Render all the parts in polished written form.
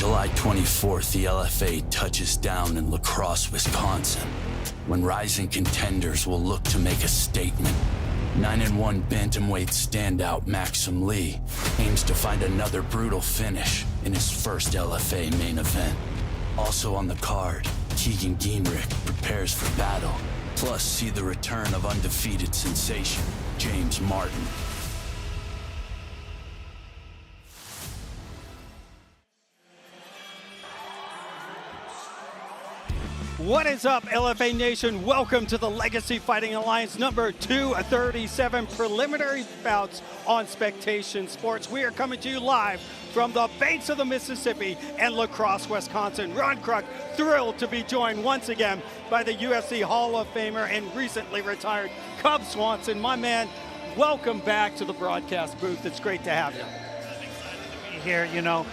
July 24th, the LFA touches down in La Crosse, Wisconsin, when rising contenders will look to make a statement. 9-1 bantamweight standout Maxim Lee aims to find another brutal finish in his first LFA main event. Also on the card, Keegan Geinrich prepares for battle, plus see the return of undefeated sensation James Martin. What is up, LFA Nation? Welcome to the Legacy Fighting Alliance number 237 preliminary bouts on Spectation Sports. We are coming to you live from the banks of the Mississippi and La Crosse, Wisconsin. Ron Kruk, thrilled to be joined once again by the UFC Hall of Famer and recently retired Cub Swanson. My man, welcome back to the broadcast booth. It's great to have you. I'm excited to be here, you know.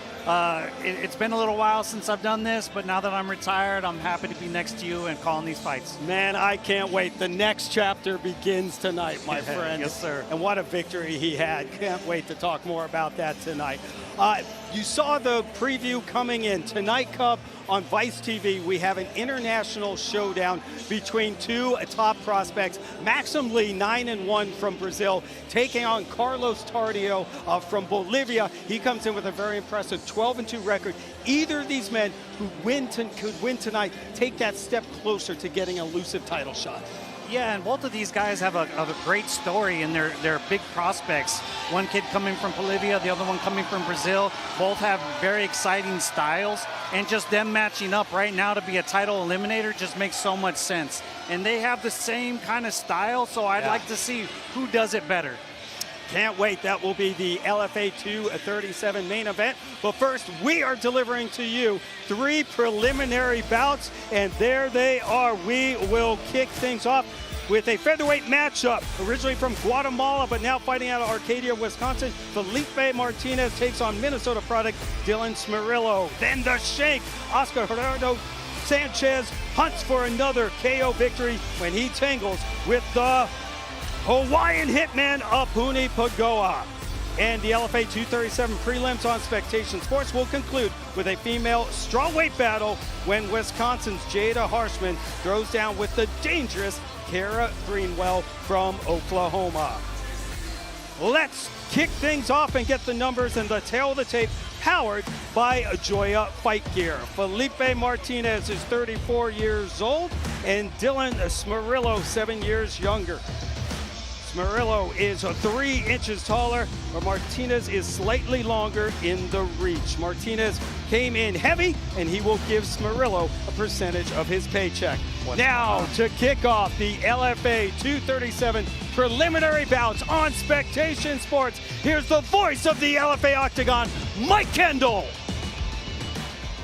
It's been a little while since I've done this, but now that I'm retired, I'm happy to be next to you and calling these fights. Man, I can't wait. The next chapter begins tonight, my friend. Yes, sir. And what a victory he had. Can't wait to talk more about that tonight. You saw the preview coming in. Tonight, Cub, on Vice TV, we have an international showdown between two top prospects. Maxim Lee, 9-1 from Brazil, taking on Carlos Tardio from Bolivia. He comes in with a very impressive 12-2 record. Either of these men who could win tonight take that step closer to getting a elusive title shot. Yeah, and both of these guys have a great story, and they're big prospects. One kid coming from Bolivia, the other one coming from Brazil. Both have very exciting styles, and just them matching up right now to be a title eliminator just makes so much sense. And they have the same kind of style, so I'd like to see who does it better. Can't wait. That will be the LFA 237 main event. But first, we are delivering to you 3 preliminary bouts, and there they are. We will kick things off with a featherweight matchup, originally from Guatemala, but now fighting out of Arcadia, Wisconsin. Felipe Martinez takes on Minnesota product Dylan Smerillo. Then the Shank, Oscar Jurado Sanchez hunts for another KO victory when he tangles with the Hawaiian hitman Aupuni Pagaoa. And the LFA 237 prelims on Spectation Sports will conclude with a female strawweight battle when Wisconsin's Jada Harshman throws down with the dangerous Cara Greenwell from Oklahoma. Let's kick things off and get the numbers and the tail of the tape, powered by Joya Fight Gear. Felipe Martinez is 34 years old and Dylan Smerillo 7 years younger. Smerillo is 3 inches taller, but Martinez is slightly longer in the reach. Martinez came in heavy, and he will give Smerillo a percentage of his paycheck. Now, to kick off the LFA 237 preliminary bouts on Spectation Sports, here's the voice of the LFA Octagon, Mike Kendall.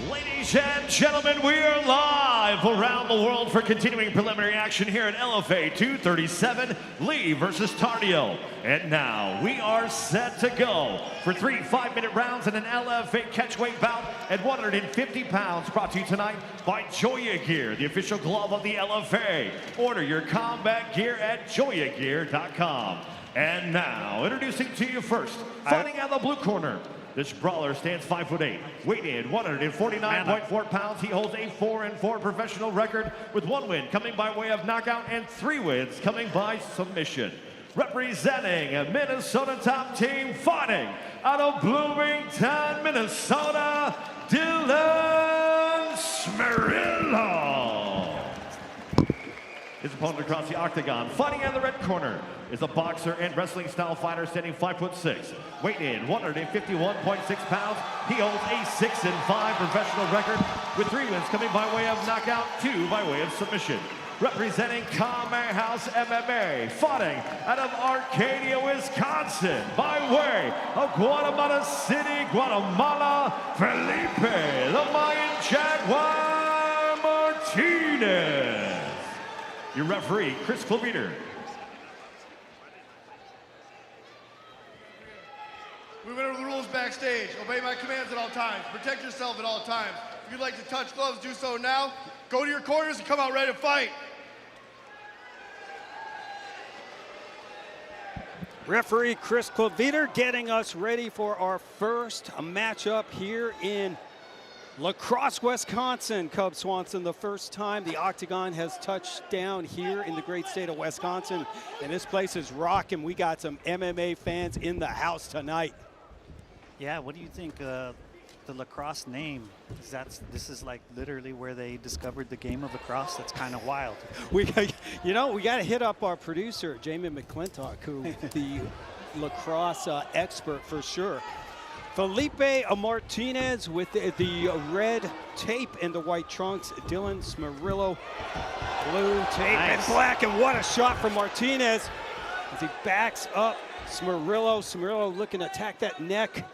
Ladies and gentlemen, we are live around the world for continuing preliminary action here at LFA 237, Lee versus Tardio. And now we are set to go for 3 5-minute rounds in an LFA catchweight bout at 150 pounds, brought to you tonight by Joya Gear, the official glove of the LFA. Order your combat gear at joyagear.com. And now, introducing to you first, fighting out of the blue corner. This brawler stands 5'8", weighed in 149.4 pounds. He holds a 4-4 professional record, with 1 win coming by way of knockout and 3 wins coming by submission. Representing a Minnesota top team, fighting out of Bloomington, Minnesota, Dylan Smerillo. His opponent across the octagon, fighting out of the red corner, is a boxer and wrestling style fighter standing 5'6", weighed in 151.6 pounds. He holds a 6-5 professional record, with 3 wins coming by way of knockout, 2 by way of submission. Representing Combat House MMA, fighting out of Arcadia, Wisconsin, by way of Guatemala City, Guatemala, Felipe, the Mayan Jaguar Martinez. Your referee, Chris Claviter. We went over the rules backstage. Obey my commands at all times. Protect yourself at all times. If you'd like to touch gloves, do so now. Go to your corners and come out ready to fight. Referee Chris Claviter getting us ready for our first matchup here in La Crosse, Wisconsin. Cub Swanson, the first time the Octagon has touched down here in the great state of Wisconsin. And this place is rocking. We got some MMA fans in the house tonight. Yeah, what do you think the lacrosse name? This is like literally where they discovered the game of lacrosse. That's kind of wild. We got to hit up our producer, Jamie McClintock, who the lacrosse expert for sure. Felipe Martinez with the red tape and the white trunks. Dylan Smerillo, blue tape and black. And what a shot from Martinez as he backs up Smerillo. Smerillo looking to attack that neck.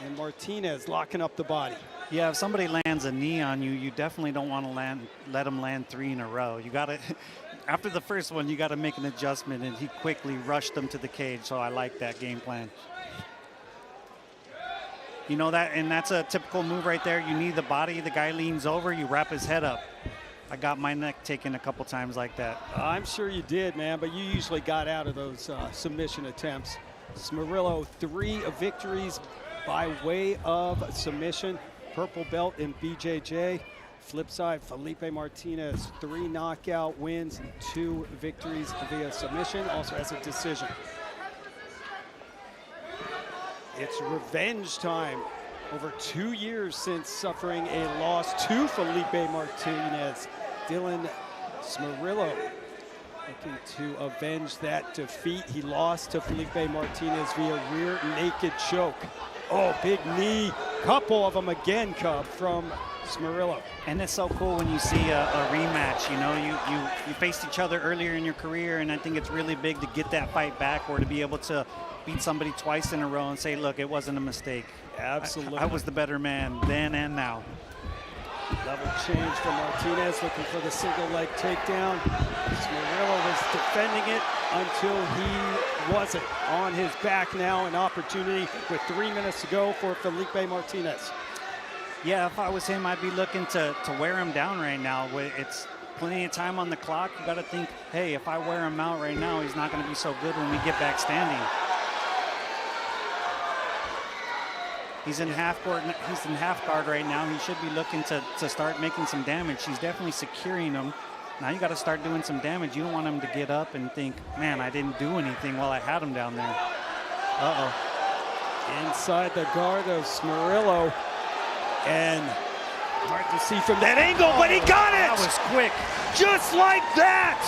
And Martinez locking up the body. Yeah, if somebody lands a knee on you, you definitely don't want to let them land 3 in a row. You got to, after the first one, you got to make an adjustment, and he quickly rushed them to the cage. So I like that game plan. You know that, and that's a typical move right there. You need the body. The guy leans over, you wrap his head up. I got my neck taken a couple times like that. I'm sure you did, man, but you usually got out of those submission attempts. Smerillo, 3 victories by way of submission. Purple belt in BJJ. Flip side, Felipe Martinez, 3 knockout wins and 2 victories via submission, also has a decision. It's revenge time. Over 2 years since suffering a loss to Felipe Martinez. Dylan Smerillo looking to avenge that defeat. He lost to Felipe Martinez via rear naked choke. Oh, big knee. Couple of them again, Cub, from Smerillo. And it's so cool when you see a rematch. You know, you faced each other earlier in your career, and I think it's really big to get that fight back or to be able to beat somebody twice in a row and say, look, it wasn't a mistake. Absolutely. I was the better man then and now. Level change for Martinez, looking for the single leg takedown. Smerillo was defending it until he wasn't. On his back now, an opportunity with 3 minutes to go for Felipe Martinez. Yeah, if I was him, I'd be looking to wear him down right now. It's plenty of time on the clock. You got to think, hey, if I wear him out right now, he's not going to be so good when we get back standing. He's in half guard. He's in half guard right now. He should be looking to start making some damage. He's definitely securing him. Now you got to start doing some damage. You don't want him to get up and think, man, I didn't do anything while I had him down there. Uh-oh. Inside the guard of Smerillo. And hard to see from that angle, but he got it! That was quick. Just like that!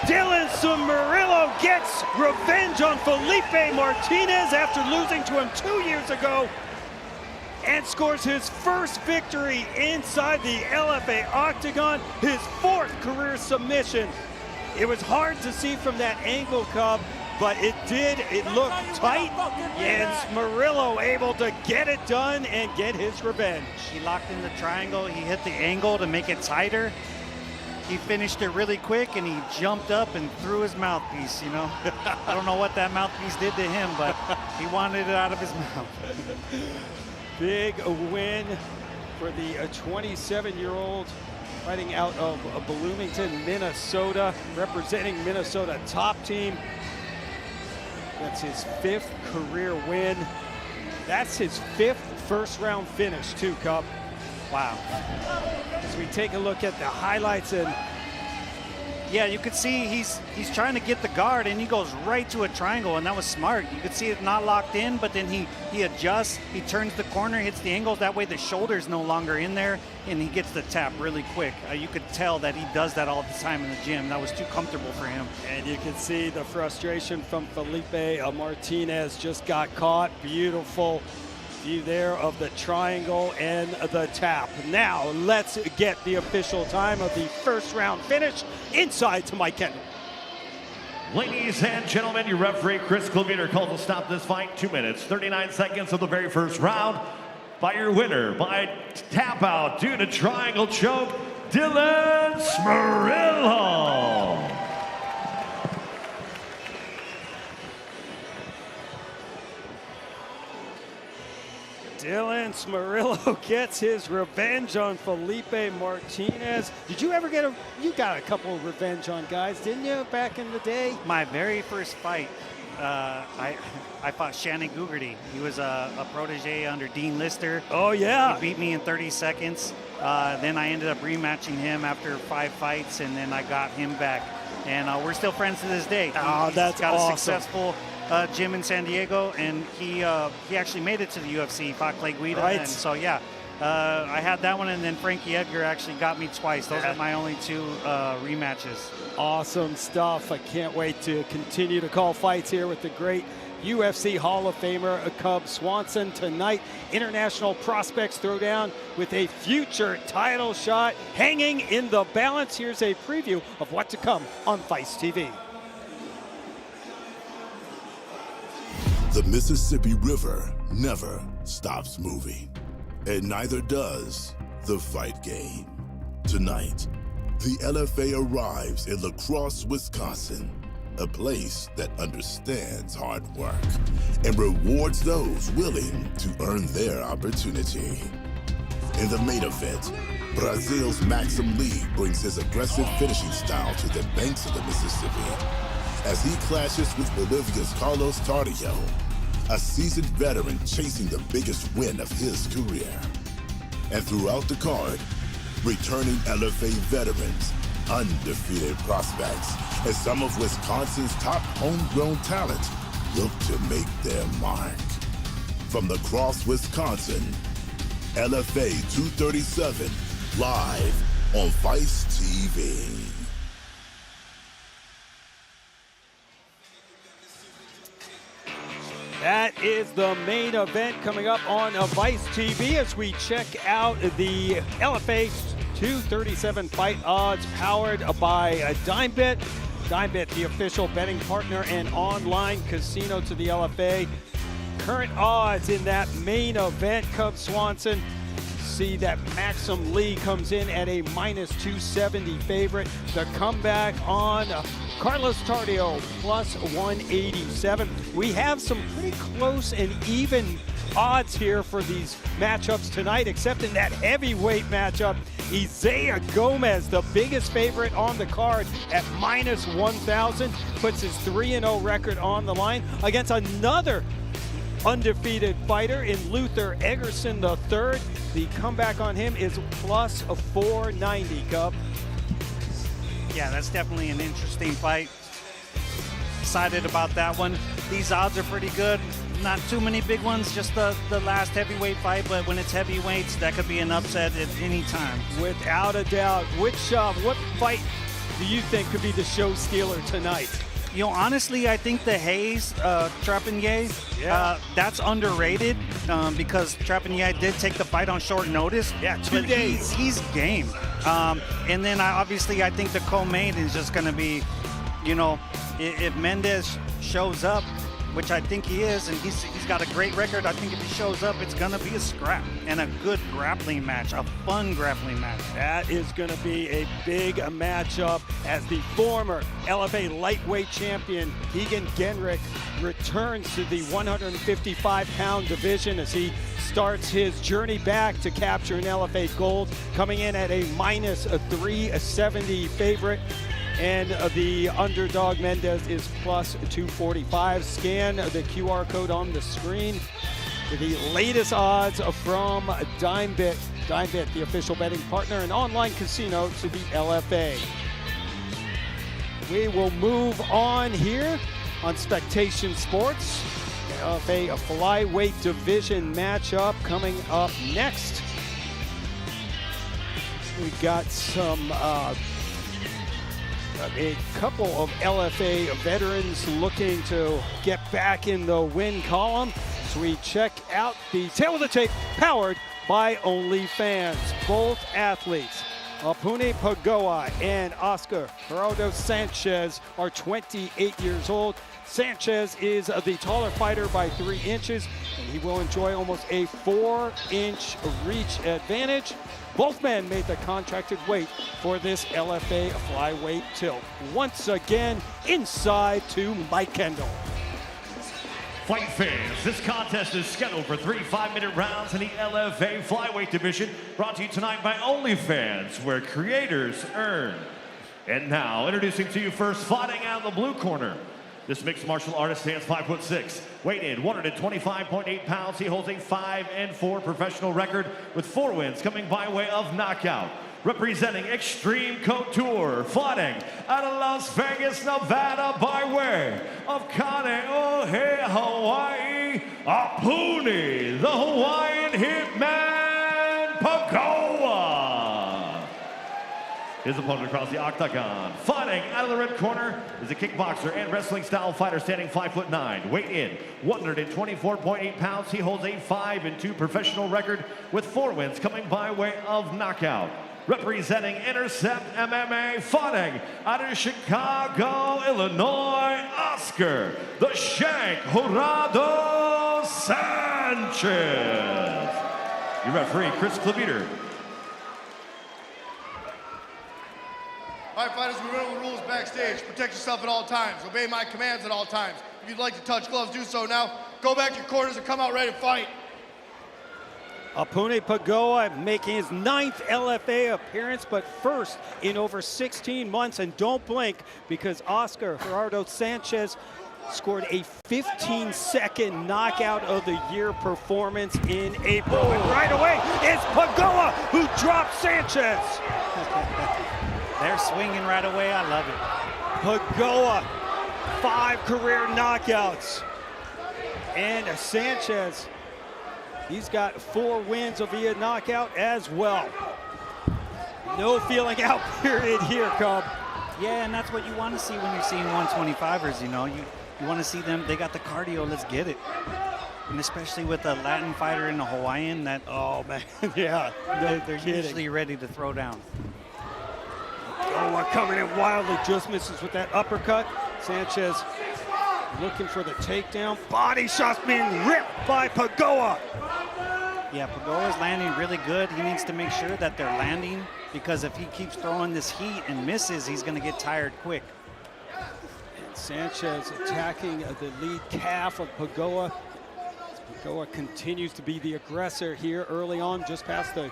Dylan Smerillo gets revenge on Felipe Martinez after losing to him 2 years ago and scores his first victory inside the LFA Octagon, his 4th career submission. It was hard to see from that angle, Cub, but it looked tight, and Smerillo able to get it done and get his revenge. He locked in the triangle, he hit the angle to make it tighter. He finished it really quick, and he jumped up and threw his mouthpiece, you know. I don't know what that mouthpiece did to him, but he wanted it out of his mouth. Big win for the 27-year-old fighting out of Bloomington, Minnesota, representing Minnesota top team. That's his 5th career win. That's his 5th first-round finish, too, Cub. Wow. As we take a look at the highlights, and yeah, you could see he's trying to get the guard, and he goes right to a triangle, and that was smart. You could see it not locked in, but then he adjusts, he turns the corner, hits the angles. That way the shoulder's no longer in there, and he gets the tap really quick. You could tell that he does that all the time in the gym. That was too comfortable for him. And you can see the frustration from Felipe Martinez. Just got caught. Beautiful view there of the triangle and the tap. Now let's get the official time of the first round finish inside to Mike Kendall. Ladies and gentlemen, your referee Chris Cleveter called to stop this fight. 2 minutes, 39 seconds of the very first round. By your winner by tap out due to triangle choke, Dylan Smerillo. Dylan Smerillo gets his revenge on Felipe Martinez. Did you ever you got a couple of revenge on guys, didn't you, back in the day? My very first fight, I fought Shannon Gugerty. He was a protege under Dean Lister. Oh, yeah. He beat me in 30 seconds. Then I ended up rematching him after 5 fights, and then I got him back. And we're still friends to this day. Oh, that's got awesome. a successful gym in San Diego, and he actually made it to the UFC, fought Clay Guida. Right. And so, yeah. I had that one, and then Frankie Edgar actually got me twice. Those are my only 2 rematches. Awesome stuff. I can't wait to continue to call fights here with the great UFC Hall of Famer Cub Swanson tonight. International Prospects Throwdown with a future title shot hanging in the balance. Here's a preview of what to come on Feist TV. The Mississippi River never stops moving, and neither does the fight game. Tonight, the LFA arrives in La Crosse, Wisconsin, a place that understands hard work and rewards those willing to earn their opportunity. In the main event, Brazil's Maxim Lee brings his aggressive finishing style to the banks of the Mississippi as he clashes with Bolivia's Carlos Tardio, a seasoned veteran chasing the biggest win of his career. And throughout the card, returning LFA veterans, undefeated prospects, and some of Wisconsin's top homegrown talent look to make their mark. From La Crosse, Wisconsin, LFA 237, live on Feist TV. That is the main event coming up on Feist TV as we check out the LFA 237 fight odds powered by DimeBet. DimeBet, the official betting partner and online casino to the LFA. Current odds in that main event, Cub Swanson. See that Maxim Lee comes in at a -270 favorite. The comeback on Carlos Tardio +187. We have some pretty close and even odds here for these matchups tonight, except in that heavyweight matchup. Isaiah Gomez, the biggest favorite on the card at -1,000, puts his 3-0 record on the line against another undefeated fighter in Luther Eggerson III. The comeback on him is +490, Cub. Yeah, that's definitely an interesting fight. Excited about that one. These odds are pretty good. Not too many big ones, just the last heavyweight fight, but when it's heavyweights, that could be an upset at any time. Without a doubt. What fight do you think could be the show stealer tonight? You know, honestly, I think the Hayes Trepanier, that's underrated because Trepanier did take the fight on short notice. Yeah, 2 days. He's game. And then obviously I think the co-main is just going to be, you know, if Mendez shows up, which I think he is, and he's got a great record. I think if he shows up, it's going to be a scrap and a good grappling match, a fun grappling match. That is going to be a big matchup as the former LFA lightweight champion, Keegan Genrich, returns to the 155-pound division as he starts his journey back to capture an LFA gold, coming in at a -370 favorite. And the underdog Mendez is +245. Scan the QR code on the screen. The latest odds from DimeBet. DimeBet, the official betting partner and online casino to the LFA. We will move on here on Spectation Sports. LFA, a flyweight division matchup coming up next. We got some a couple of LFA veterans looking to get back in the win column. So we check out the tail of the tape powered by OnlyFans. Both athletes, Aupuni Pagaoa and Oscar Jurado Sanchez, are 28 years old. Sanchez is the taller fighter by 3 inches, and he will enjoy almost a 4-inch reach advantage. Both men made the contracted weight for this LFA flyweight tilt. Once again, inside to Mike Kendall. Fight fans, this contest is scheduled for 3 5-minute rounds in the LFA flyweight division, brought to you tonight by OnlyFans, where creators earn. And now, introducing to you first, fighting out of the blue corner, This mixed martial artist stands 5'6", weighed in 125.8 pounds. He holds a 5-4 professional record with 4 wins coming by way of knockout. Representing Extreme Couture, fighting out of Las Vegas, Nevada by way of Kamaru, Hawaii, Aupuni, the Hawaiian Hitman Pagaoa. His opponent across the octagon, fighting out of the red corner, is a kickboxer and wrestling style fighter standing 5'9", weight in 124.8 pounds. He holds a 5-2 professional record with 4 wins coming by way of knockout. Representing Intercept MMA, fighting out of Chicago, Illinois, Oscar, the Shank Jurado Sánchez. Your referee, Chris Klebeter. All right, fighters, we run the rules backstage. Protect yourself at all times. Obey my commands at all times. If you'd like to touch gloves, do so now. Go back to your corners and come out ready to fight. Aupuni Pagaoa making his 9th LFA appearance, but first in over 16 months. And don't blink, because Oscar Jurado Sánchez scored a 15-second knockout of the year performance in April. And right away, it's Pagaoa who drops Sanchez. They're swinging right away. I love it. Pagaoa, 5 career knockouts. And Sanchez, he's got 4 wins via knockout as well. No feeling out period here, Cub. Yeah, and that's what you want to see when you're seeing 125ers, you know. You want to see them, they got the cardio, let's get it. And especially with a Latin fighter and a Hawaiian, that, oh man, yeah, no they're kidding. usually ready to throw down. Oh, coming in wildly, just misses with that uppercut. Sanchez looking for the takedown. Body shots being ripped by Pagaoa. Yeah, Pagaoa's landing really good. He needs to make sure that they're landing, because if he keeps throwing this heat and misses, he's going to get tired quick. And Sanchez attacking the lead calf of Pagaoa. Pagaoa continues to be the aggressor here early on, just past the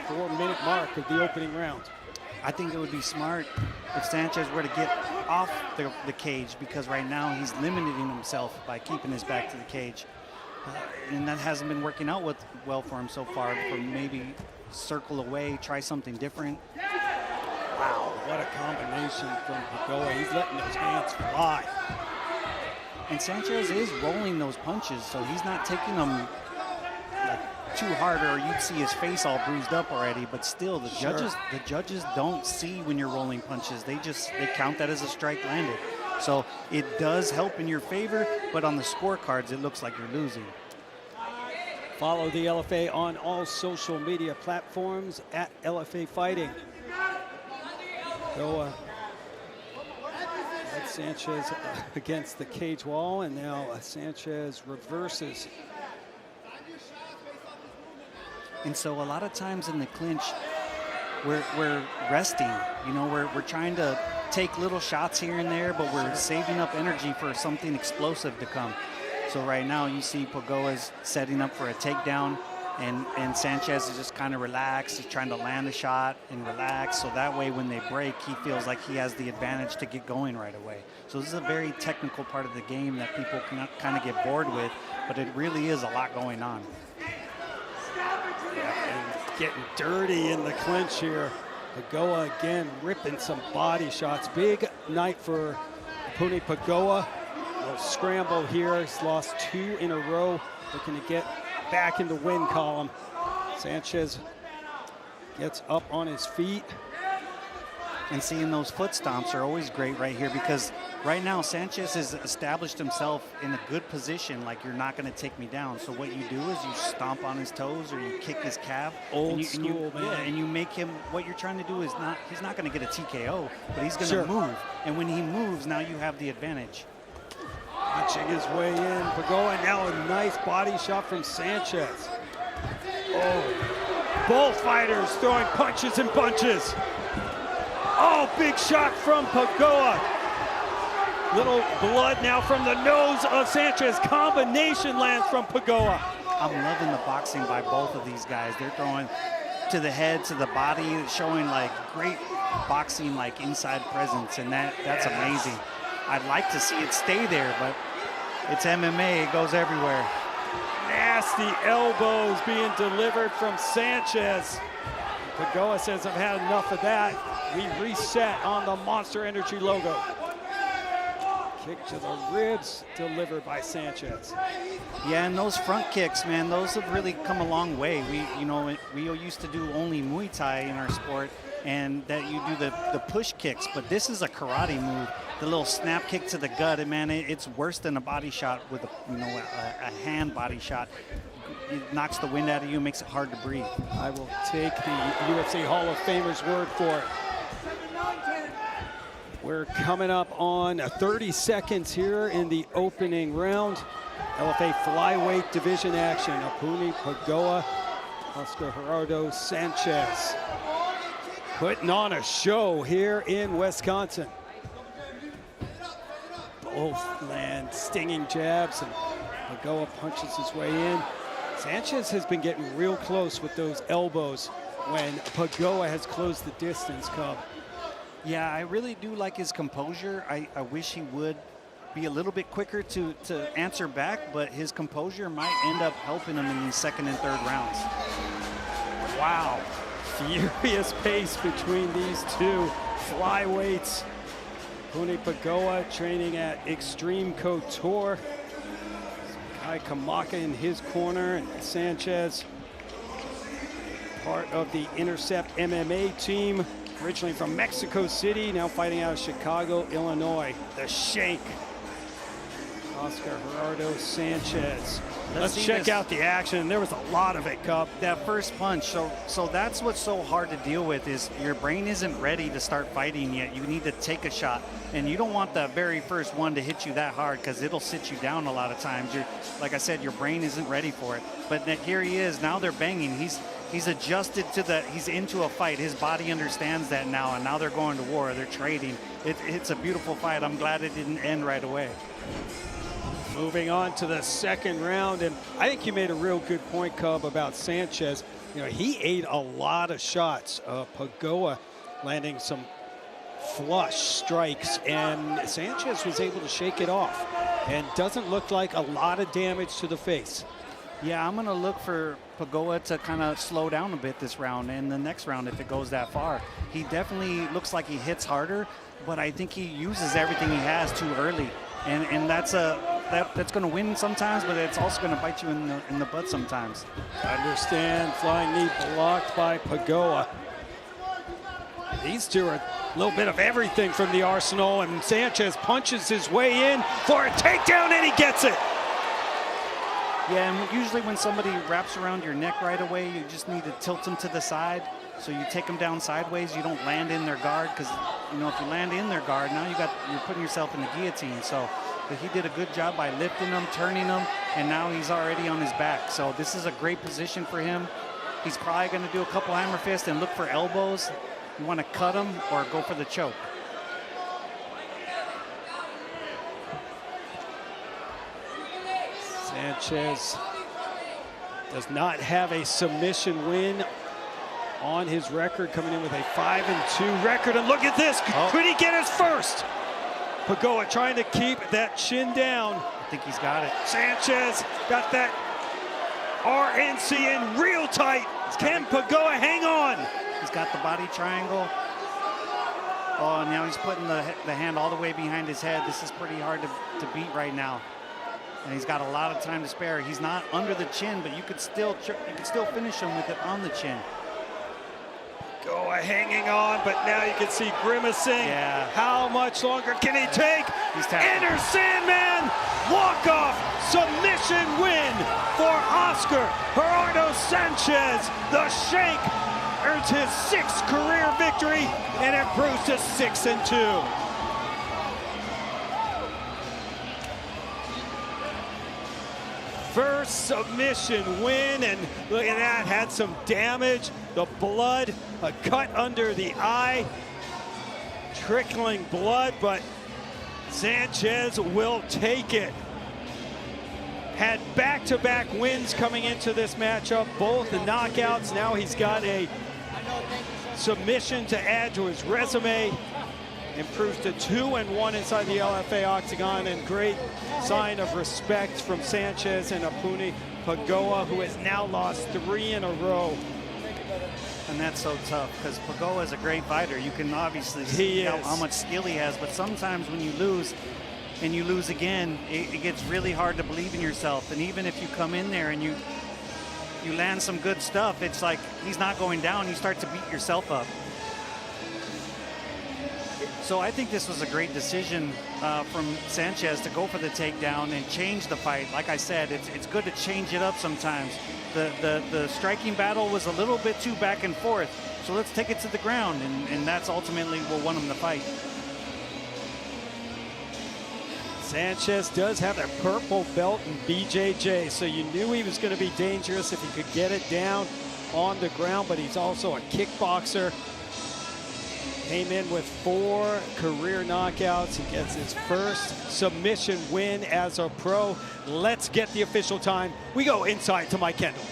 4-minute mark of the opening round. I think it would be smart if Sanchez were to get off the cage, because right now he's limiting himself by keeping his back to the cage. And that hasn't been working out well for him so far. For maybe circle away, try something different. Wow, what a combination from Pagaoa. He's letting those hands fly. And Sanchez is rolling those punches, so he's not taking them like too hard, or you'd see his face all bruised up already. But still, the judges don't see when you're rolling punches. They count that as a strike landed. So it does help in your favor, but on the scorecards, it looks like you're losing. Follow the LFA on all social media platforms at LFA Fighting. So that's Sanchez against the cage wall, and now Sanchez reverses. And so a lot of times in the clinch, we're resting. You know, we're trying to take little shots here and there, but we're saving up energy for something explosive to come. So right now you see Pagaoa's setting up for a takedown, and Sanchez is just kind of relaxed. He's trying to land a shot and relax, so that way when they break, he feels like he has the advantage to get going right away. So this is a very technical part of the game that people can kind of get bored with, but it really is a lot going on. And getting dirty in the clinch here. Pagaoa again ripping some body shots. Big night for Aupuni Pagaoa. A little scramble here. He's lost 2 in a row. Looking to get back in the win column. Sanchez gets up on his feet. And seeing those foot stomps are always great right here, because right now Sanchez has established himself in a good position, like, you're not going to take me down. So what you do is you stomp on his toes or you kick his calf. Old school, man. Yeah, and you make him, what you're trying to do is he's not going to get a TKO, but he's going to move. And when he moves, now you have the advantage. Watching his way in. Pagaoa now a nice body shot from Sanchez. Oh, both fighters throwing punches and bunches. Oh, big shot from Pagaoa. Little blood now from the nose of Sanchez. Combination lands from Pagaoa. I'm loving the boxing by both of these guys. They're throwing to the head, to the body, showing like great boxing, like inside presence, and that's amazing. I'd like to see it stay there, but it's MMA, it goes everywhere. Nasty elbows being delivered from Sanchez. Pagaoa says, I've had enough of that. We reset on the Monster Energy logo. Kick to the ribs delivered by Sanchez. Yeah, and those front kicks, man, those have really come a long way. We used to do only Muay Thai in our sport, and that you do the push kicks, but this is a karate move. The little snap kick to the gut, and man, it's worse than a body shot with a hand body shot. It knocks the wind out of you, makes it hard to breathe. I will take the UFC Hall of Famer's word for it. We're coming up on 30 seconds here in the opening round. LFA Flyweight division action. Aupuni, Pagaoa, Oscar Jurado, Sanchez. Putting on a show here in Wisconsin. Both land stinging jabs, and Pagaoa punches his way in. Sanchez has been getting real close with those elbows when Pagaoa has closed the distance, Cub. Yeah, I really do like his composure. I wish he would be a little bit quicker to answer back, but his composure might end up helping him in these second and third rounds. Wow, furious pace between these two flyweights. Aupuni Pagaoa training at Extreme Couture. Kai Kamaka in his corner, and Sanchez, part of the Intercept MMA team. Originally from Mexico City, now fighting out of Chicago, Illinois. The Shake. Oscar Jurado, Sanchez. Let's check out the action. There was a lot of it, Cup. That first punch, so that's what's so hard to deal with, is your brain isn't ready to start fighting yet. You need to take a shot, and you don't want the very first one to hit you that hard, because it'll sit you down a lot of times. Like I said, your brain isn't ready for it. But here he is, now they're banging. He's adjusted to he's into a fight. His body understands that now, and now they're going to war. They're trading. It's a beautiful fight. I'm glad it didn't end right away. Moving on to the second round, and I think you made a real good point, Cub, about Sanchez. You know, he ate a lot of shots. Pagaoa landing some flush strikes, and Sanchez was able to shake it off, and doesn't look like a lot of damage to the face. Yeah, I'm going to look for Pagaoa to kind of slow down a bit this round, and the next round if it goes that far. He definitely looks like he hits harder, but I think he uses everything he has too early, and that's going to win sometimes, but it's also going to bite you in the butt sometimes. Understand, flying knee blocked by Pagaoa. These two are a little bit of everything from the arsenal, and Sanchez punches his way in for a takedown, and he gets it. Yeah, and usually when somebody wraps around your neck right away, you just need to tilt them to the side. So you take them down sideways, you don't land in their guard, because if you land in their guard, now you're putting yourself in the guillotine. So but he did a good job by lifting them, turning them, and now he's already on his back. So this is a great position for him. He's probably going to do a couple hammer fists and look for elbows. You want to cut him or go for the choke. Sanchez does not have a submission win on his record, coming in with a 5-2 record. And look at this, could he get his first? Pagaoa trying to keep that chin down. I think he's got it. Sanchez got that RNC in real tight. Can Pagaoa hang on? He's got the body triangle. Oh, now he's putting the hand all the way behind his head. This is pretty hard to beat right now. And he's got a lot of time to spare. He's not under the chin, but you could still finish him with it on the chin. Pagaoa hanging on, but now you can see grimacing. Yeah. How much longer can he take? He's tapping. Enter Sandman, walk-off submission win for Oscar Jurado Sanchez. The Shake earns his 6th career victory and improves to 6-2. First submission win, and look at that, had some damage. The blood, a cut under the eye, trickling blood, but Sanchez will take it. Had back-to-back wins coming into this matchup, both the knockouts. Now he's got a submission to add to his resume. improves to 2-1 inside the LFA octagon, and great sign of respect from Sanchez and Aupuni. Pagaoa, who has now lost 3 in a row. And that's so tough because Pagaoa is a great fighter. You can obviously see how much skill he has, but sometimes when you lose and you lose again, it gets really hard to believe in yourself. And even if you come in there and you land some good stuff, it's like he's not going down. You start to beat yourself up. So I think this was a great decision from Sanchez to go for the takedown and change the fight. Like I said, it's good to change it up sometimes. The striking battle was a little bit too back and forth. So let's take it to the ground, and that's ultimately what won him the fight. Sanchez does have a purple belt in BJJ, so you knew he was going to be dangerous if he could get it down on the ground, but he's also a kickboxer. Came in with 4 career knockouts. He gets his first submission win as a pro. Let's get the official time. We go inside to Mike Kendall.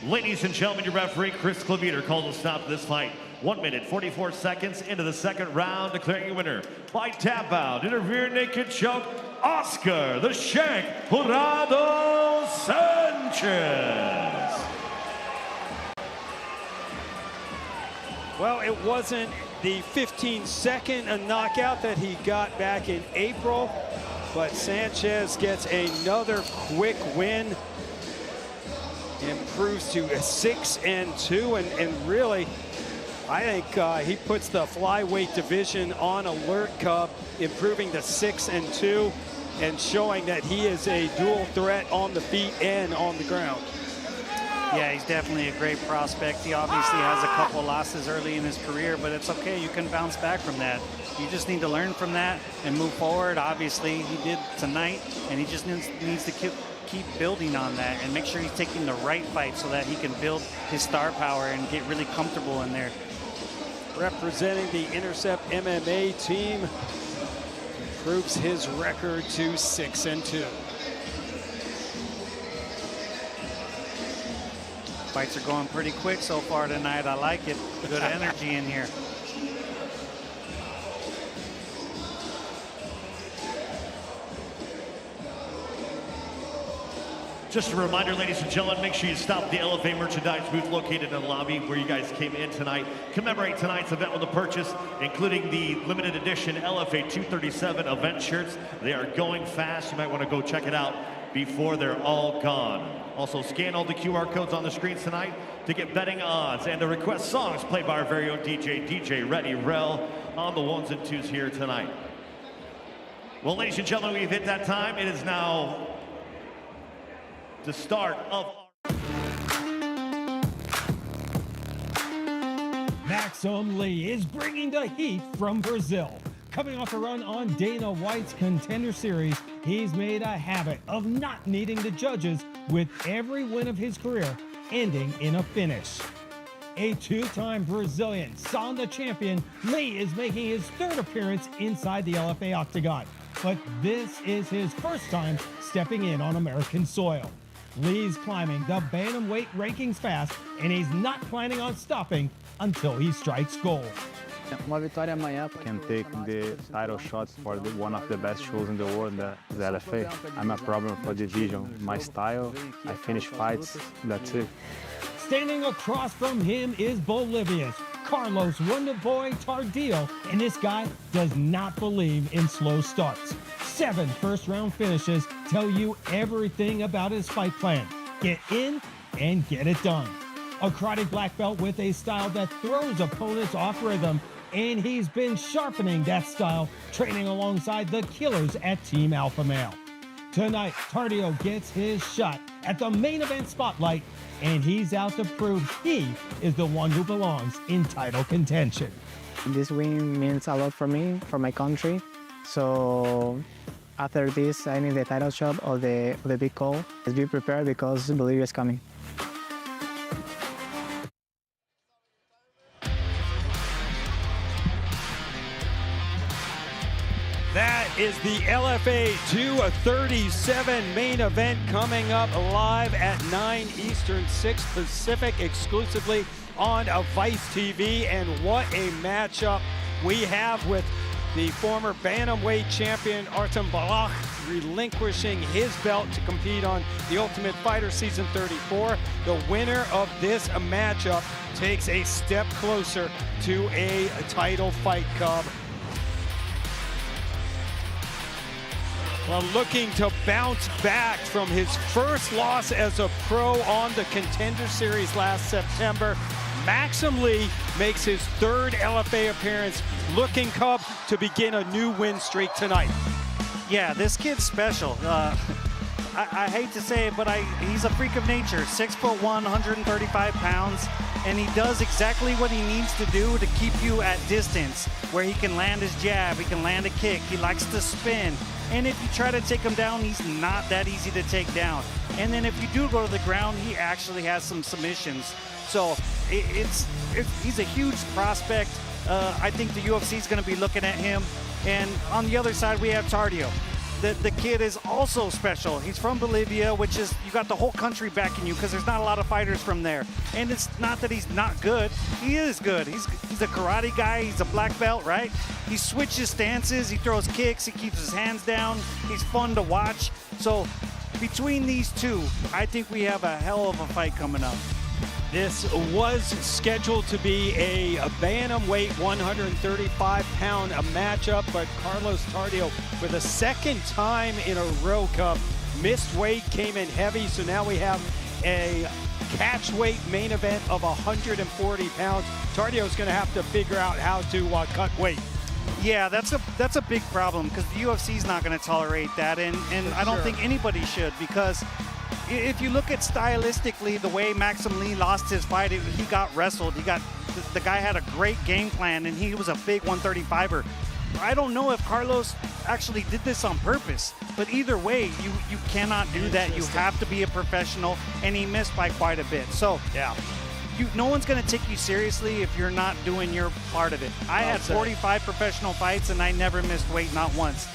Ladies and gentlemen, your referee, Chris Claviter, called to stop this fight. 1 minute, 44 seconds into the second round, declaring your winner by tap out, interfere, naked choke, Oscar the Shank Jurado Sanchez. Well, it wasn't the 15-second knockout that he got back in April, but Sanchez gets another quick win. Improves to 6-2, and really, I think he puts the flyweight division on alert, Cub, improving to 6-2 and showing that he is a dual threat on the feet and on the ground. Yeah, he's definitely a great prospect. He obviously has a couple losses early in his career, but it's okay. You can bounce back from that. You just need to learn from that and move forward. Obviously, he did tonight, and he just needs to keep building on that and make sure he's taking the right fight so that he can build his star power and get really comfortable in there. Representing the Intercept MMA team, improves his record to 6-2. Fights are going pretty quick so far tonight. I like it. Good energy in here. Just a reminder, ladies and gentlemen, make sure you stop at the LFA merchandise booth located in the lobby where you guys came in tonight. Commemorate tonight's event with a purchase, including the limited edition LFA 237 event shirts. They are going fast. You might want to go check it out before they're all gone. Also, scan all the QR codes on the screens tonight to get betting odds and to request songs played by our very own DJ Ready Rel on the 1s and 2s here tonight. Well, ladies and gentlemen, we've hit that time. It is now the start of Maxim Lee is bringing the heat from Brazil. Coming off a run on Dana White's Contender Series, he's made a habit of not needing the judges, with every win of his career ending in a finish. A 2-time Brazilian Sonda champion, Lee is making his 3rd appearance inside the LFA octagon, but this is his first time stepping in on American soil. Lee's climbing the bantamweight rankings fast, and he's not planning on stopping until he strikes gold. Can take the title shot for one of the best shows in the world, the LFA. I'm a problem for division. My style, I finish fights, that's it. Standing across from him is Bolivia's Carlos Wonderboy Tardillo, and this guy does not believe in slow starts. 7 first-round finishes tell you everything about his fight plan. Get in and get it done. A karate black belt with a style that throws opponents off rhythm, and he's been sharpening that style, training alongside the killers at Team Alpha Male. Tonight, Tardillo gets his shot at the main event spotlight, and he's out to prove he is the one who belongs in title contention. This win means a lot for me, for my country. So after this, I need the title shot or the big call. Let's be prepared because Bolivia is coming. That is the LFA 237 main event coming up live at 9 Eastern, 6 Pacific, exclusively on Vice TV. And what a matchup we have with the former bantamweight champion Artem Balach relinquishing his belt to compete on The Ultimate Fighter Season 34. The winner of this matchup takes a step closer to a title fight, Cub. Well, looking to bounce back from his first loss as a pro on the Contender Series last September, Maxim Lee makes his third LFA appearance, looking, Cub, to begin a new win streak tonight. Yeah, this kid's special. I hate to say it, but he's a freak of nature. 6'1", 135 pounds, and he does exactly what he needs to do to keep you at distance, where he can land his jab, he can land a kick, he likes to spin. And if you try to take him down, he's not that easy to take down. And then if you do go to the ground, he actually has some submissions. So he's a huge prospect. I think the UFC is going to be looking at him. And on the other side, we have Tardio. The kid is also special. He's from Bolivia, which is, you got the whole country backing you because there's not a lot of fighters from there. And it's not that he's not good. He is good. He's a karate guy. He's a black belt, right? He switches stances. He throws kicks. He keeps his hands down. He's fun to watch. So between these two, I think we have a hell of a fight coming up. This was scheduled to be a bantamweight 135-pound matchup, but Carlos Tardio, for the second time in a row, Cup, missed weight, came in heavy, so now we have a catchweight main event of 140 pounds. Tardio's going to have to figure out how to cut weight. Yeah, that's a big problem because the UFC's not going to tolerate that, and I don't think anybody should, because if you look at stylistically the way Maxim Lee lost his fight, he got wrestled. The guy had a great game plan, and he was a big 135er. I don't know if Carlos actually did this on purpose, but either way, you cannot do that. You have to be a professional, and he missed by quite a bit. So yeah, no one's going to take you seriously if you're not doing your part of it. I had 45 professional fights, and I never missed weight, not once.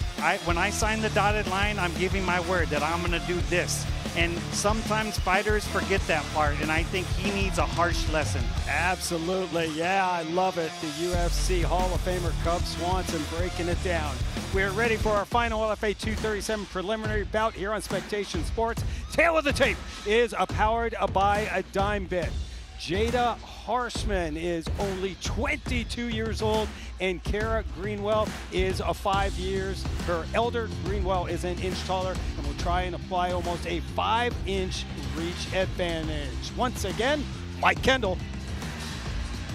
When I sign the dotted line, I'm giving my word that I'm going to do this. And sometimes fighters forget that part, and I think he needs a harsh lesson. Absolutely, yeah, I love it. The UFC Hall of Famer Cub Swanson breaking it down. We're ready for our final LFA 237 preliminary bout here on Spectation Sports. Tail of the tape is powered by a dime bit. Jada Harshman is only 22 years old, and Cara Greenwell is 5 years. Her elder, Greenwell, is an inch taller and will try and apply almost a 5-inch reach advantage. Once again, Mike Kendall.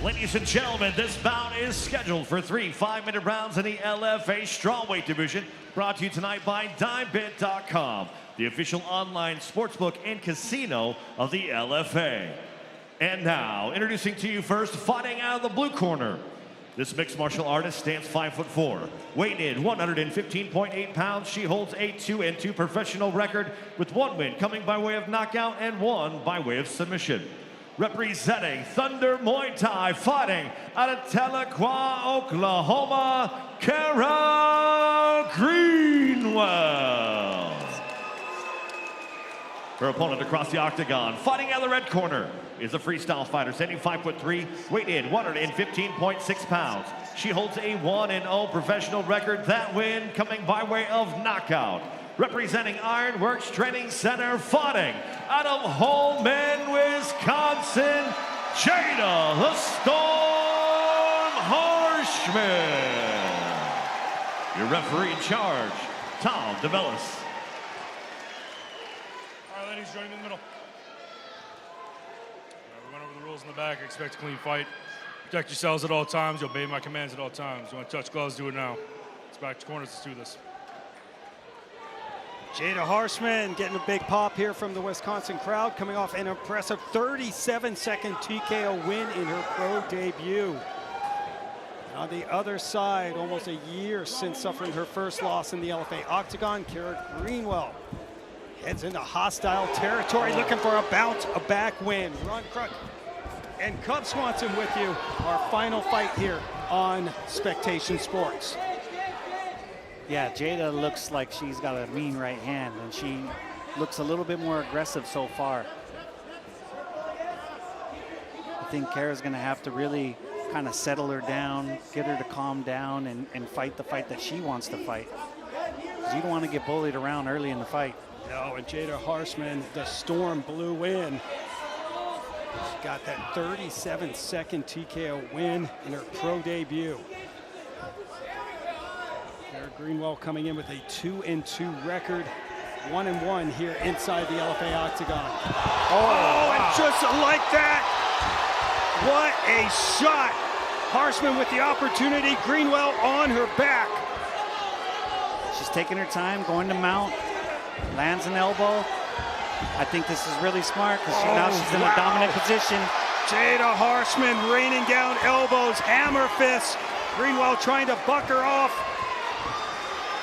Ladies and gentlemen, this bout is scheduled for 3 5-minute rounds in the LFA strawweight division, brought to you tonight by DimeBit.com, the official online sportsbook and casino of the LFA. And now, introducing to you first, fighting out of the blue corner. This mixed martial artist stands 5'4", weighing in 115.8 pounds. She holds a 2-2 professional record, with 1 win coming by way of knockout and 1 by way of submission. Representing Thunder Muay Thai, fighting out of Tahlequah, Oklahoma, Cara Greenwell. Her opponent across the octagon, fighting out of the red corner, is a freestyle fighter, standing 5'3", weighing in 115.6 pounds. She holds a 1-0 professional record, that win coming by way of knockout. Representing Ironworks Training Center, fighting out of Holland, Wisconsin, Jada the Storm Harshman. Your referee in charge, Tom DeVellis. All right, ladies, join me in the middle. We went over the rules in the back. Expect a clean fight. Protect yourselves at all times. You obey my commands at all times. You want to touch gloves, do it now. Let's back to corners. Let's do this. Jada Harshman getting a big pop here from the Wisconsin crowd, coming off an impressive 37-second TKO win in her pro debut. On the other side, almost a year since suffering her first loss in the LFA octagon, Cara Greenwell heads into hostile territory, looking for a bounce, a back win. Ron Kruk and Cub Swanson with you. Our final fight here on Spectation Sports. Yeah, Jada looks like she's got a mean right hand, and she looks a little bit more aggressive so far. I think Cara's going to have to really kind of settle her down, get her to calm down, and fight the fight that she wants to fight. 'Cause you don't want to get bullied around early in the fight. No, and Jada Harshman, the storm blew in. She got that 37-second TKO win in her pro debut. Derrick Greenwell coming in with a 2-2 record, 1-1 here inside the LFA octagon. Oh, and just like that, what a shot. Harshman with the opportunity, Greenwell on her back. She's taking her time, going to mount, lands an elbow. I think this is really smart because now she's in a dominant position. Jada Harshman raining down elbows, hammer fists. Greenwell trying to buck her off.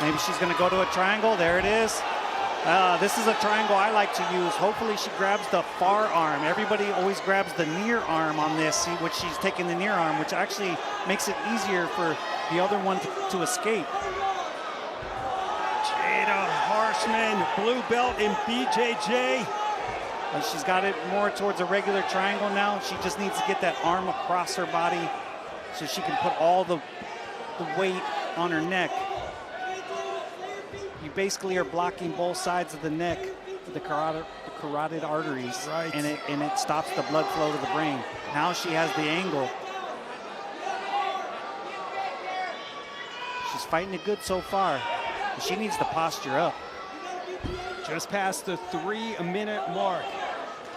Maybe she's going to go to a triangle. There it is. This is a triangle I like to use. Hopefully she grabs the far arm. Everybody always grabs the near arm on this, see, which she's taking the near arm, which actually makes it easier for the other one to escape. Jada Harshman, blue belt in BJJ. She's got it more towards a regular triangle now. She just needs to get that arm across her body so she can put all the weight on her neck. You basically are blocking both sides of the neck with the carotid arteries, right. and it stops the blood flow to the brain. Now she has the angle. She's fighting it good so far. She needs to posture up. Just past the 3-minute mark,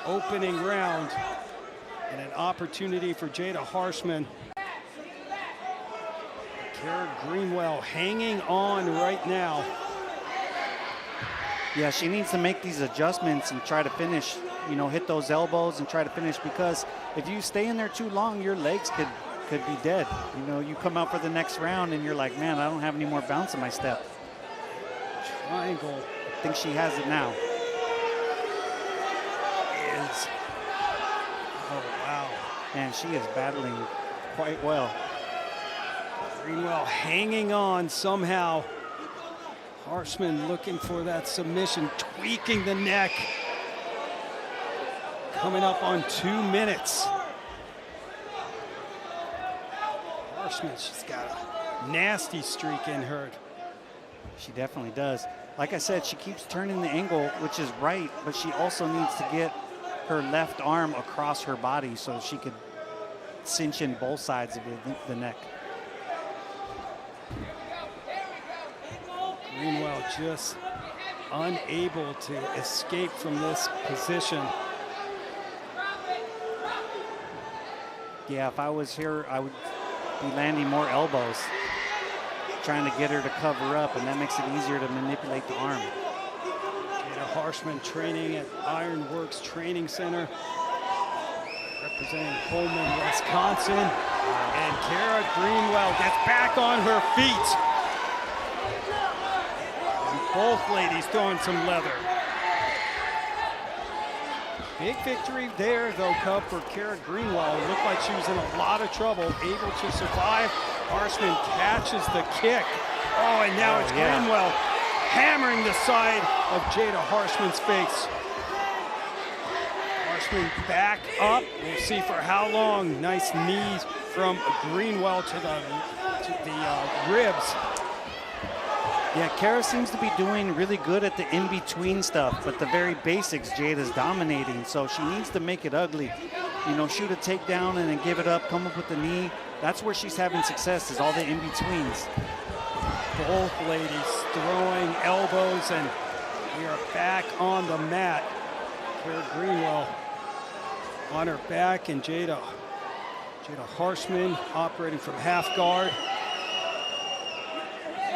opening round, and an opportunity for Jada Harshman. Cara Greenwell hanging on right now. Yeah, she needs to make these adjustments and try to finish, you know, hit those elbows and try to finish, because if you stay in there too long, your legs could be dead. You know, you come out for the next round and you're like, man, I don't have any more bounce in my step. Triangle. I think she has it now. Oh, wow. And she is battling quite well. Greenwell hanging on somehow. Harshman looking for that submission, tweaking the neck. Coming up on 2 minutes. Harshman, she's got a nasty streak in her. She definitely does. Like I said, she keeps turning the angle, which is right, but she also needs to get her left arm across her body so she could cinch in both sides of the neck. Greenwell just unable to escape from this position. Yeah, if I was here, I would be landing more elbows, trying to get her to cover up, and that makes it easier to manipulate the arm. Jada Harshman training at Ironworks Training Center, representing Holland, Wisconsin. And Cara Greenwell gets back on her feet. Both ladies throwing some leather. Big victory there, though, Cub, for Cara Greenwell. It looked like she was in a lot of trouble, able to survive. Harshman catches the kick. Oh, and now it's Greenwell hammering the side of Jada Harshman's face. Harshman back up. We'll see for how long. Nice knees from Greenwell to the ribs. Yeah, Cara seems to be doing really good at the in-between stuff, but the very basics, Jada's dominating, so she needs to make it ugly. You know, shoot a takedown and then give it up, come up with the knee. That's where she's having success, is all the in-betweens. Both ladies throwing elbows, and we are back on the mat. Cara Greenwell on her back, and Jada Harshman operating from half guard.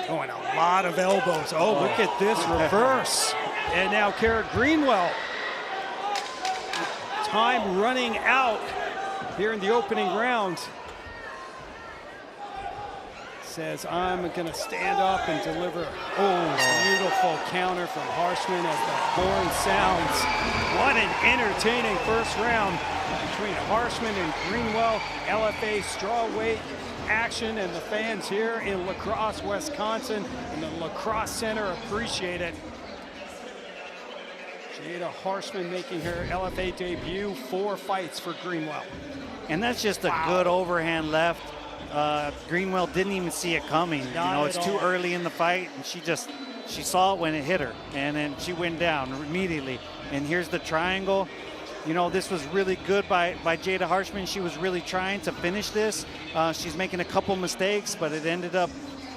Oh, and a lot of elbows. Oh, look at this reverse. And now Cara Greenwell. Time running out here in the opening round. Says, I'm going to stand up and deliver. Oh, beautiful counter from Harshman as the horn sounds. What an entertaining first round between Harshman and Greenwell. LFA strawweight action, and the fans here in La Crosse, Wisconsin, and the La Crosse Center appreciate it. Jada Harshman making her LFA debut, 4 fights for Greenwell. And that's just a good overhand left. Greenwell didn't even see it coming. It's too early in the fight, and she saw it when it hit her, and then she went down immediately. And here's the triangle. This was really good by Jada Harshman. She was really trying to finish this. She's making a couple mistakes, but it ended up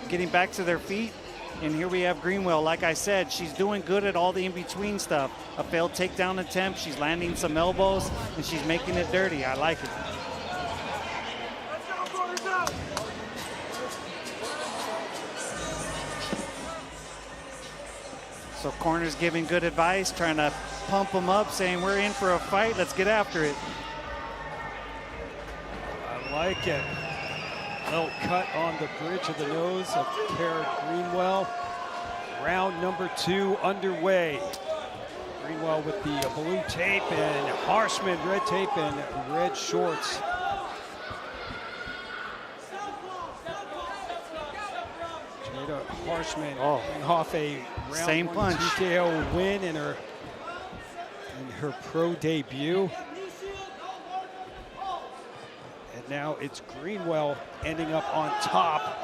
getting back to their feet. And here we have Greenwell. Like I said, she's doing good at all the in-between stuff. A failed takedown attempt, she's landing some elbows, and she's making it dirty. I like it. So corner's giving good advice, trying to pump them up, saying we're in for a fight, let's get after it. I like it. Little cut on the bridge of the nose of Cara Greenwell. Round number 2 underway. Greenwell with the blue tape and Harshman red tape and red shorts. Jada Harshman coming off a round same 1 punch. TKO win in her pro debut. And now it's Greenwell ending up on top.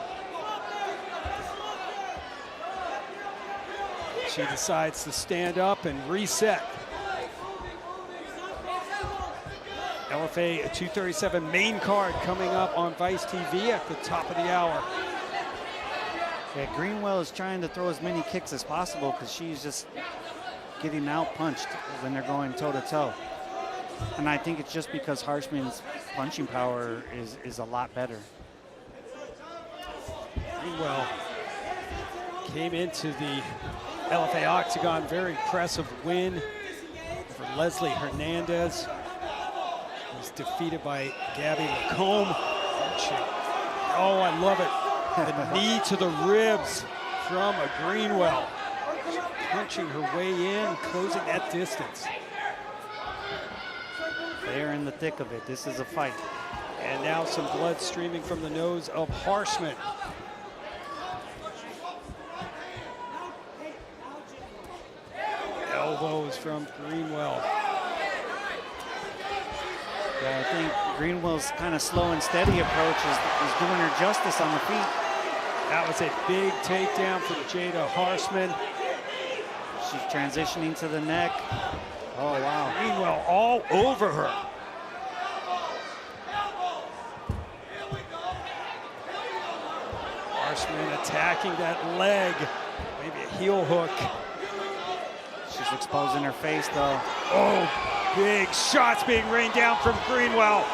She decides to stand up and reset. LFA 237 main card coming up on Vice TV at the top of the hour. Yeah, Greenwell is trying to throw as many kicks as possible because she's just getting out-punched when they're going toe-to-toe. And I think it's just because Harshman's punching power is a lot better. Greenwell came into the LFA Octagon, very impressive win for Leslie Hernandez. Was defeated by Gabby Lacombe. Oh, I love it. The knee to the ribs from a Greenwell. Punching her way in, closing that distance. They're in the thick of it. This is a fight. And now some blood streaming from the nose of Harshman. Elbows from Greenwell. Yeah, I think Greenwell's kind of slow and steady approach is doing her justice on the feet. That was a big takedown from Jada Harshman. She's transitioning to the neck. Oh, wow. Greenwell all over her. Harshman attacking that leg. Maybe a heel hook. She's exposing her face, though. Oh, big shots being rained down from Greenwell.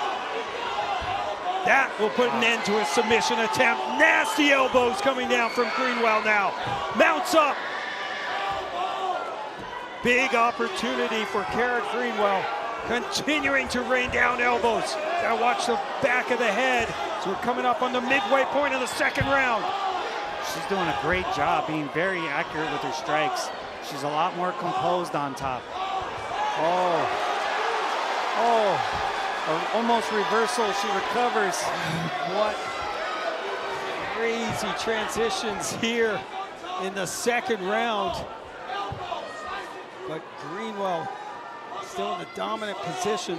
That will put an end to a submission attempt. Nasty elbows coming down from Greenwell now. Mounts up. Big opportunity for Cara Greenwell. Continuing to rain down elbows. Gotta watch the back of the head. So we're coming up on the midway point of the second round. She's doing a great job being very accurate with her strikes. She's a lot more composed on top. Almost reversal, she recovers. What crazy transitions here in the second round. But Greenwell still in the dominant position.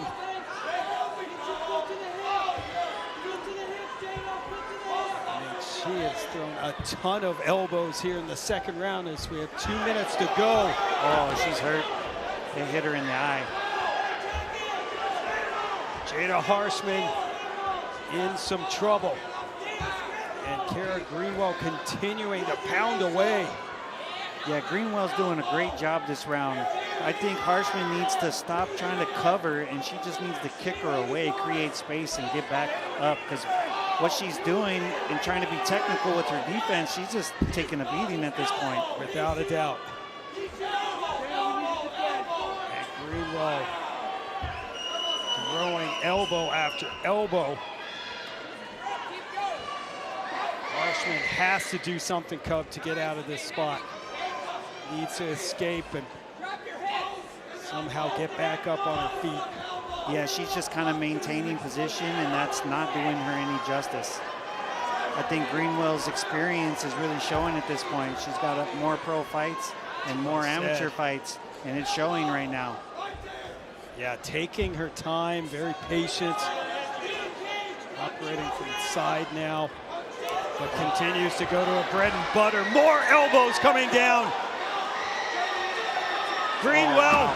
And she has thrown a ton of elbows here in the second round as we have 2 minutes to go. Oh, she's hurt. They hit her in the eye. Jada Harshman in some trouble. And Cara Greenwell continuing to pound away. Yeah, Greenwell's doing a great job this round. I think Harshman needs to stop trying to cover, and she just needs to kick her away, create space, and get back up. Because what she's doing and trying to be technical with her defense, she's just taking a beating at this point. Without a doubt. And Greenwell throwing elbow after elbow. Harshman has to do something, Cub, to get out of this spot. Needs to escape and somehow get back up on her feet. Yeah, she's just kind of maintaining position, and that's not doing her any justice. I think Greenwell's experience is really showing at this point. She's got more pro fights and more amateur fights, and it's showing right now. Yeah, taking her time, very patient. Operating from the side now, but continues to go to a bread and butter. More elbows coming down. Greenwell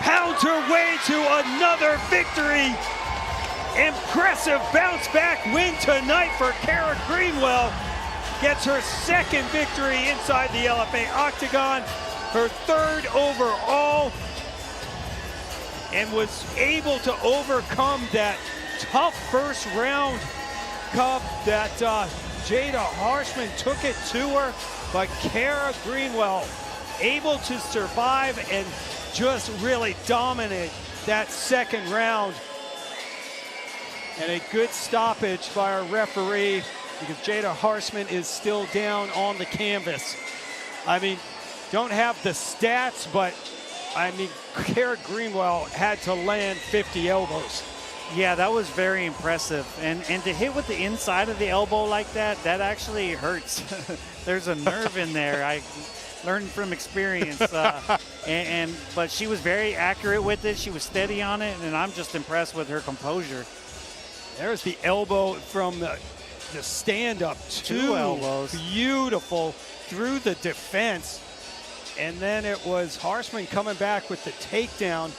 pounds her way to another victory. Impressive bounce back win tonight for Cara Greenwell. Gets her second victory inside the LFA octagon, her third overall, and was able to overcome that tough first round cup that Jada Harshman took it to her, but Cara Greenwell able to survive and just really dominate that second round. And a good stoppage by our referee because Jada Harshman is still down on the canvas. I mean, don't have the stats, but I mean, Cara Greenwell had to land 50 elbows. Yeah, that was very impressive. And to hit with the inside of the elbow like that, that actually hurts. There's a nerve in there. I learned from experience. But she was very accurate with it. She was steady on it, and I'm just impressed with her composure. There's the elbow from the stand-up. Two elbows. Beautiful through the defense. And then it was Harshman coming back with the takedown.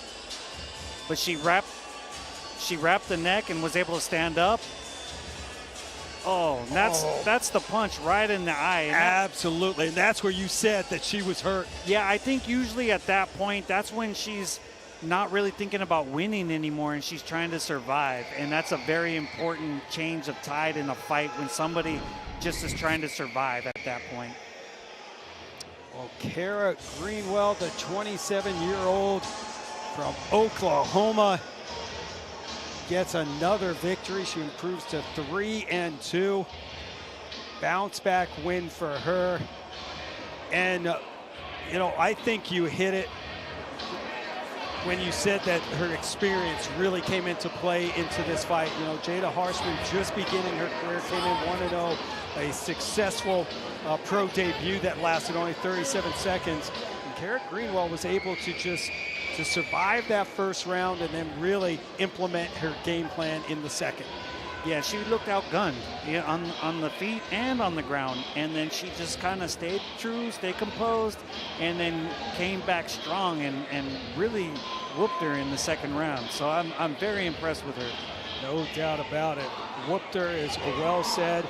But she wrapped the neck and was able to stand up. Oh, that's the punch right in the eye. Absolutely, and that's where you said that she was hurt. Yeah, I think usually at that point, that's when she's not really thinking about winning anymore and she's trying to survive. And that's a very important change of tide in a fight when somebody just is trying to survive at that point. Well, Cara Greenwell, the 27-year-old from Oklahoma, gets another victory. She improves to 3-2. Bounce back win for her. And, you know, I think you hit it when you said that her experience really came into play into this fight. You know, Jada Harshman just beginning her career, came in 1-0, a successful pro debut that lasted only 37 seconds. And Cara Greenwell was able to survive that first round and then really implement her game plan in the second. Yeah, she looked outgunned on the feet and on the ground. And then she just kind of stayed true, stayed composed, and then came back strong and really whooped her in the second round. So I'm very impressed with her. No doubt about it. Whooped her is well said.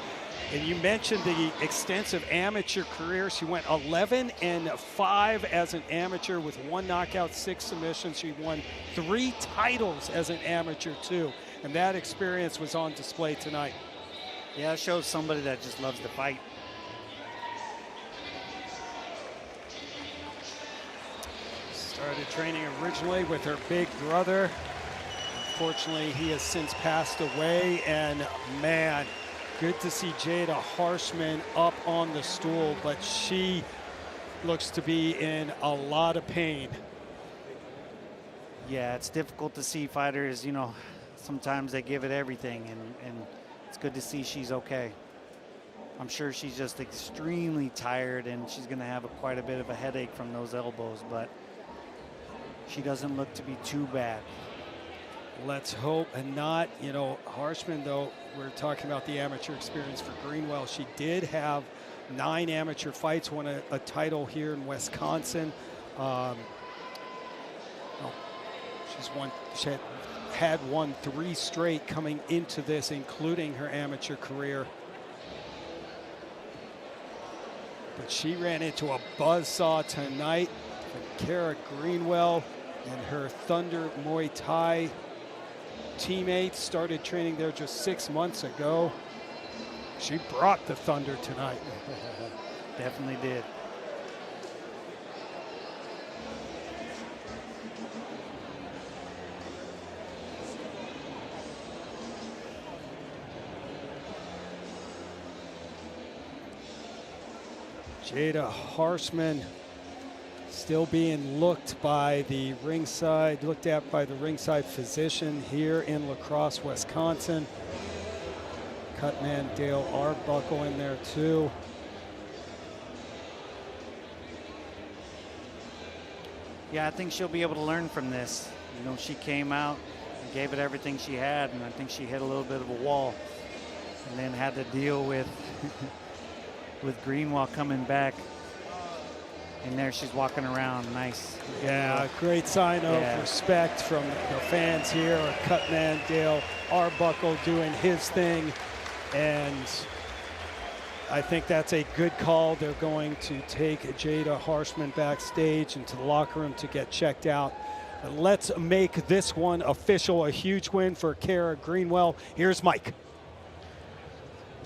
And you mentioned the extensive amateur career. She went 11-5 as an amateur with 1 knockout, 6 submissions. She won 3 titles as an amateur too. And that experience was on display tonight. Yeah, it shows somebody that just loves to fight. Started training originally with her big brother. Unfortunately, he has since passed away. And man, good to see Jada Harshman up on the stool, but she looks to be in a lot of pain. Yeah, it's difficult to see fighters, you know, sometimes they give it everything, and it's good to see she's okay. I'm sure she's just extremely tired, and she's going to have quite a bit of a headache from those elbows, but she doesn't look to be too bad. Let's hope and not. You know, Harshman, though, we're talking about the amateur experience for Greenwell. She did have 9 amateur fights, won a title here in Wisconsin. She had won 3 straight coming into this, including her amateur career. But she ran into a buzzsaw tonight. Cara Greenwell and her Thunder Muay Thai teammates started training there just 6 months ago. She brought the Thunder tonight. Definitely did. Jada Harshman still being looked at by the ringside physician here in La Crosse, Wisconsin. Cutman Dale Arbuckle in there too. Yeah, I think she'll be able to learn from this. You know, she came out gave it everything she had, and I think she hit a little bit of a wall, and then had to deal with with Greenwell coming back. And there she's walking around, nice. Yeah, great sign of respect from the fans here. Cutman, Dale Arbuckle doing his thing, and I think that's a good call. They're going to take Jada Harshman backstage into the locker room to get checked out. But let's make this one official, a huge win for Cara Greenwell. Here's Mike.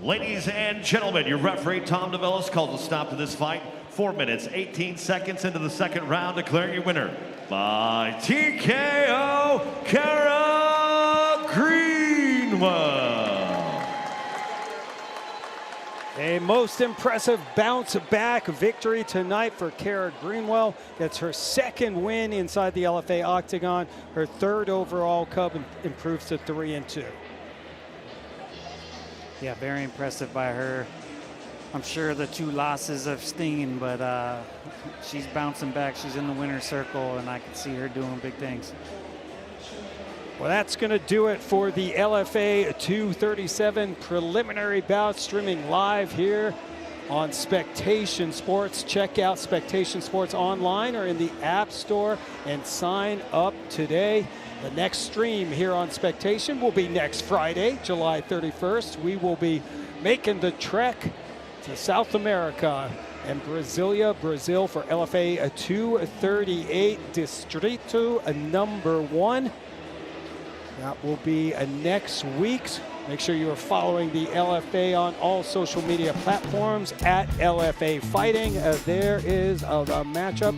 Ladies and gentlemen, your referee, Tom DeVellis, calls a stop to this fight. 4 minutes, 18 seconds into the second round, declaring your winner by TKO, Cara Greenwell. A most impressive bounce back victory tonight for Cara Greenwell. Gets her second win inside the LFA octagon. Her third overall Cub improves to 3-2. Yeah, very impressive by her. I'm sure the 2 losses are stinging, but she's bouncing back. She's in the winner's circle, and I can see her doing big things. Well, that's going to do it for the LFA 237 preliminary bout, streaming live here on Spectation Sports. Check out Spectation Sports online or in the App Store and sign up today. The next stream here on Spectation will be next Friday, July 31st. We will be making the trek to South America and Brasilia, Brazil for LFA 238 Distrito number 1. That will be next week's. Make sure you are following the LFA on all social media platforms at LFA Fighting. There is a matchup.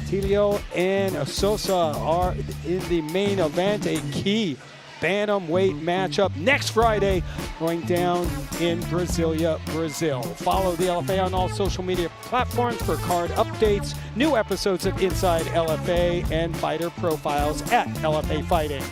Tilio and Sosa are in the main event, a key bantamweight matchup next Friday going down in Brasilia, Brazil. Follow the LFA on all social media platforms for card updates, new episodes of Inside LFA, and fighter profiles at LFA Fighting.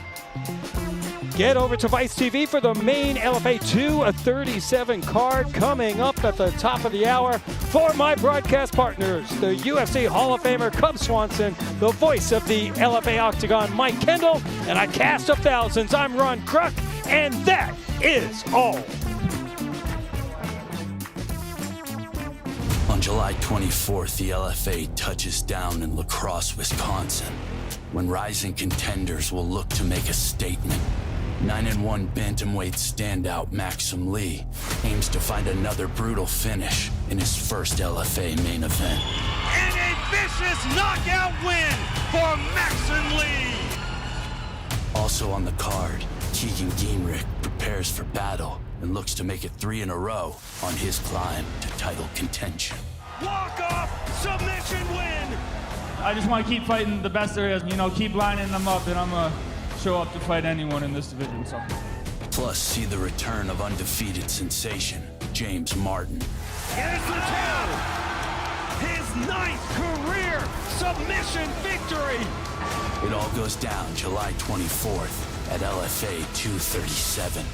Get over to Vice TV for the main LFA 237 card coming up at the top of the hour. For my broadcast partners, the UFC Hall of Famer Cub Swanson, the voice of the LFA Octagon Mike Kendall, and a cast of thousands, I'm Ron Kruk, and that is all. On July 24th, the LFA touches down in La Crosse, Wisconsin, when rising contenders will look to make a statement. 9-1 bantamweight standout Maxim Lee aims to find another brutal finish in his first LFA main event. And a vicious knockout win for Maxim Lee. Also on the card, Keegan Geinrich prepares for battle and looks to make it 3 in a row on his climb to title contention. Walk-off submission win. I just want to keep fighting the best there is, keep lining them up, and I'm going to show up to fight anyone in this division. So. Plus, see the return of undefeated sensation, James Martin. Here's the 2. His 9th career submission victory. It all goes down July 24th at LFA 237.